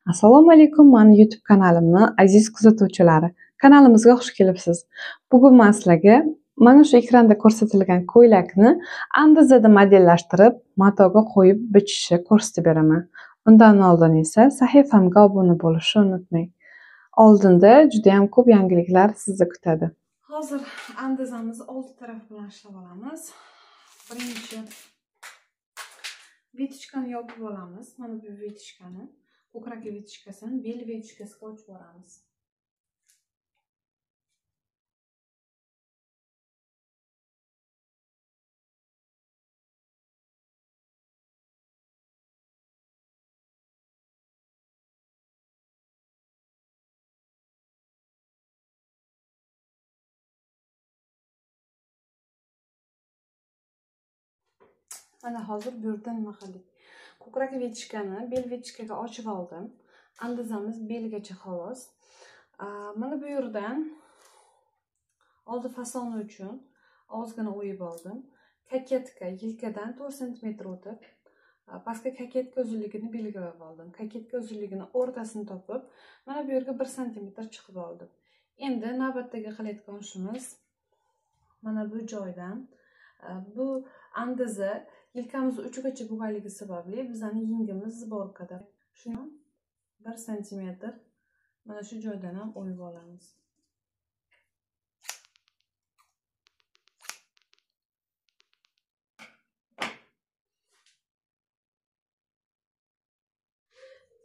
Assalomu alaykum, mani YouTube kanalimni aziz kuzatuvchilari. Kanalimizga xush kelibsiz. Bugun men sizlarga mana shu ekranda ko'rsatilgan ko'ylakni andazada modellashtirib, matoga qo'yib bichishni ko'rsatib beraman. Undan oldin esa sahifamga obuna bo'lishni unutmang. Oldinda juda ham ko'p yangiliklar sizni kutadi. Hozir andazamiz old taraf bilan ishlab olamiz. Birinchi vitichkani yopib olamiz. Mana bu vitichkani. Ko'krak vitichkasini bel vitichkasiga ochib boramiz. Mana hozir bu yerda nima qildik? Ko'krak vitichkani bel vitichkaga ochib oldim. Andazamiz belgacha xolos. Mana bu yerdan oldi fasoni uchun ozgina o'yib oldim. Kaketka yelkadan 4 cm o'tib, pastga kaketka uzunligini belgilab oldim. Kaketka uzunligini o'rtasini topib, mana bu yerga 1 cm chiqib oldim. Endi navbatdagi qilayotgan ishimiz mana bu joydan bu andaza yelkamiz uchigacha bo'lganligi sababli bizning yengimiz zborkada. Shuni 1 cm mana shu joydan ham o'yib olamiz.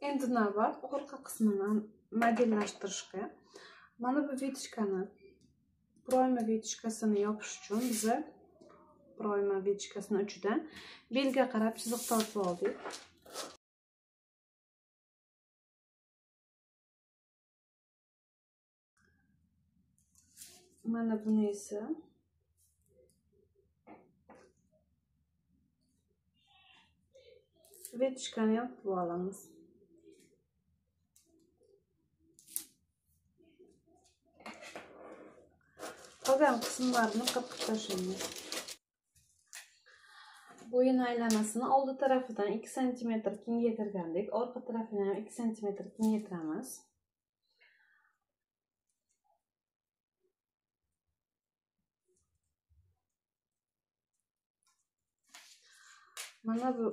Endi navbat orqa qismini modellashtirishga. Mana bu vitichkani proyma vitichkasini yopish uchun biz proyma vitichkasini uchidan belga qarab chiziq tortib oldik. Mana buni esa vitichkani yopib olamiz. Qolgan qismlarni qirqib tashlaymiz. Bo'yin aylanasini oldi tarafidan 2 cm kengaytirgandek, orqa tarafini ham 2 cm kengaytiramiz. Mana bu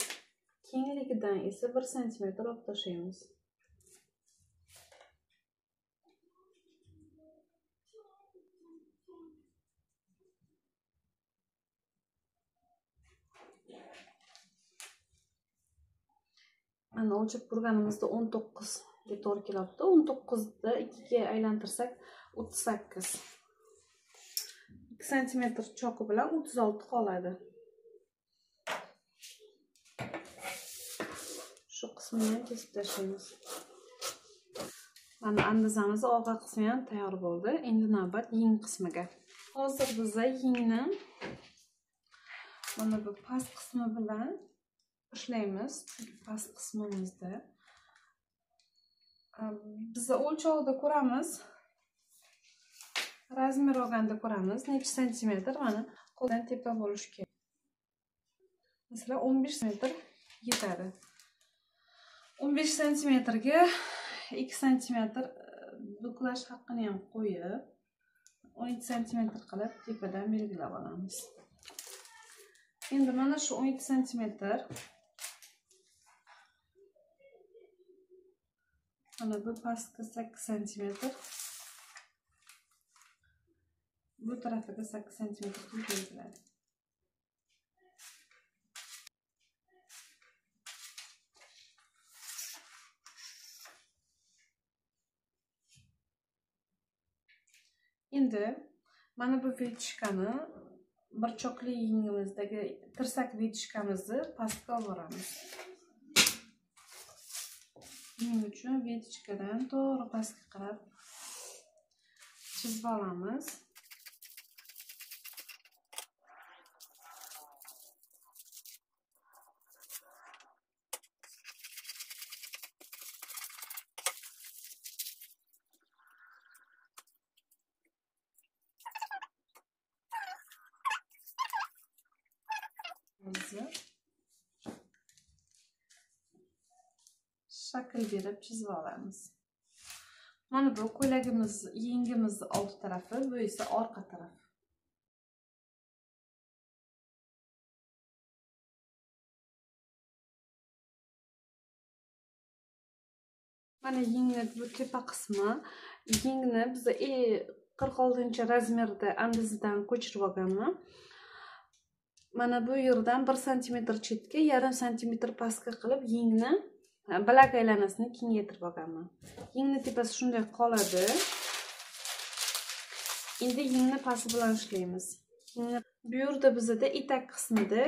kengligidan esa 1 cm olib tashlaymiz. Mana o'lchab ko'rganimizda 19 ga to'g'ri kelyapti. 19 da 2 ga aylantirsak 38. 2 cm choki bilan 36 qoladi. Shu qismini kesib tashlaymiz. Mana andazamiz orqa qismi ham tayyor bo'ldi. Endi navbat yeng qismiga. Hozir biz yengni mana bu past qismi bilan ishlaymiz. Past qismimizda biz o'lchovda ko'ramiz. Razmer olganda ko'ramiz necha santimetr. Mana qo'ldan tepa bo'lishi kerak. Masalan 15 cm yetadi. 15 cm ga 2 cm buklash haqqini ham qo'yib 12 cm qilib tepadan belgilab olamiz. Endi mana shu 12 cm mana bu pastga 8 cm, bu tarafiga 8 cm belgiladi. Endi mana bu vitichkani bir choqli yengimizdagi tirsak vitichkamizni pastga olib boramiz. Buning uchun vitichkadan to'g'ri pastga qarab chizib olamiz. shakl berib chizib olamiz. Mana bu ko'ylagimiz, yengimizni old tarafi, bu esa orqa taraf. Mana yengni bu tepa qismi. Yengni biz 46-razmerda andizidan ko'chirib olganman. Mana bu yerdan 1 sm chetga, 1,5 sm pastga qilib yengni bilak aylanasini kengaytirib olganman. Yengni tepasi shunday qoladi. Endi yengni pasti bilan ishlaymiz. Bu yerda bizda etak qismida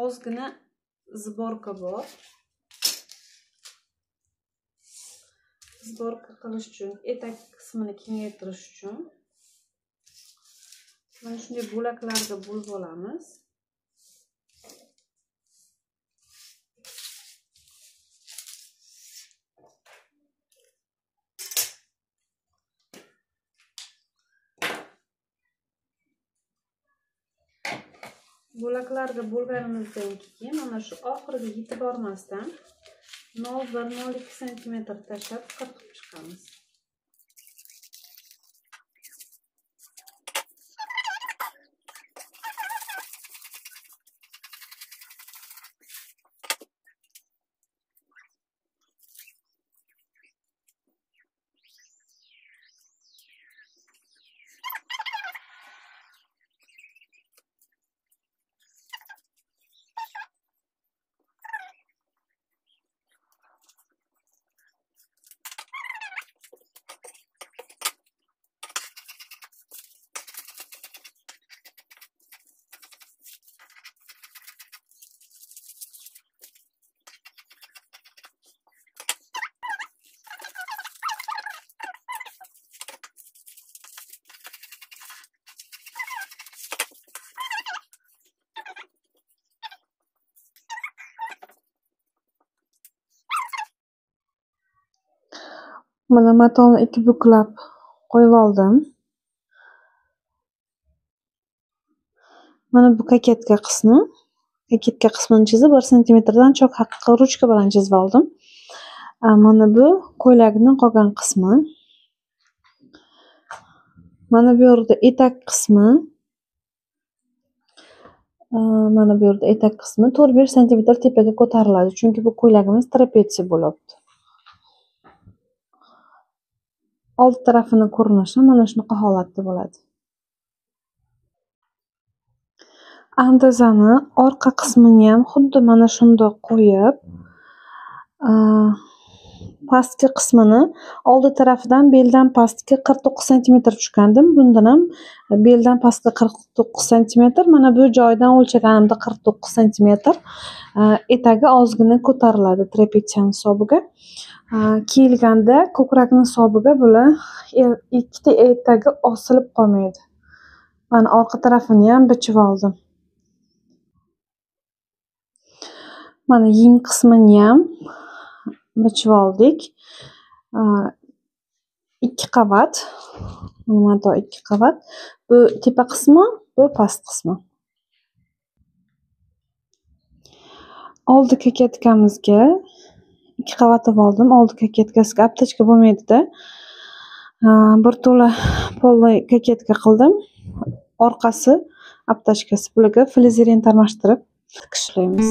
ozgina zborka bor. Zborka qilish uchun, etak qismini kengaytirish uchun mana shunday bo'laklarga bo'lib olamiz. Bo'laklarga bo'lganimizdan keyin mana shu oxiriga yetib bormasdan 0,1-0,2 sm tashlab qirqib chiqamiz. Mana matoni 2 buklab qo'yib oldim. Mana bu koketka qismi. Koketka qismini chizib 1 sm dan chok haqiqiy ruchka bilan chizib oldim. Mana bu ko'ylakning qolgan qismi. Mana bu yerda etak qismi. Mana bu yerda etak qismi 4-5 sm tepaga ko'tariladi, chunki bu ko'ylagimiz trapetsiya bo'libdi. Old tarafini ko'rinishi mana shunaqa holatda bo'ladi. Andazani orqa qismini ham xuddi mana shunday qo'yib, pastki qismini oldi tarafidan beldan pastga 49 sm tushgandim. Bundan ham beldan pastga 49 sm, mana bu joydan o'lchaganimda 49 sm. Etagi ozgina ko'tariladi trapetsiya hisobiga. Kiyilganda ko'krakning hisobiga bular ikkita etagi osilib qolmaydi. Mana orqa tarafini ham bichib oldim. Mana yeng qismini ham bichib oldik. 2 qavat. Mato 2 qavat. Bu tepa qismi, bu past qismi. Oldi koketkamizga 2 qavat oldim. Oldi koketkasiga aptechka bo'lmaydi-da. Bir to'la polli koketka qildim. Orqasi aptechkasi. Bularga flizerin tarmashtirib tikishlaymiz.